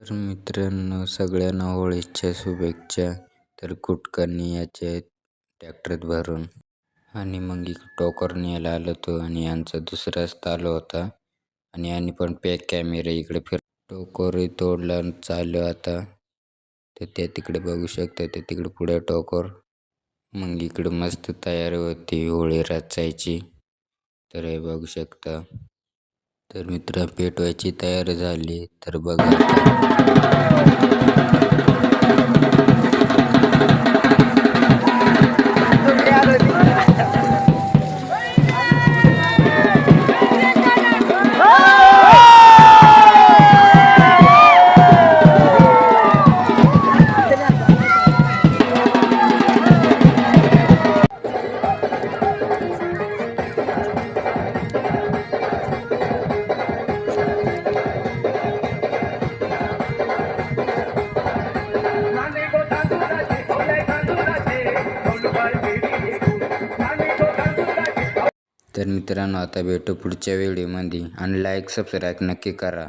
तर मित्रांनो, सगळ्यांना होळीच्या शुभेच्छा. तर कुटकरनी याचे ट्रॅक्टरात भरून आणि मग इकडं टोकर न्यायला आलो होतो आणि यांचा दुसरा रस्ता आलो होता आणि यांनी पण पॅक कॅमेरा इकडे टोकरही तोडला चालू आता. तर ते तिकडे बघू शकता, ते तिकडे पुढे टोकर. मग इकडे मस्त तयारी होती होळी रचायची. तर हे बघू शकता. तर मित्र पेटवायची तयारी झाली. तर बघा तर मित्रांनो, आता भेटू पुढच्या व्हिडिओमध्ये आणि लाईक सबस्क्राईब नक्की करा.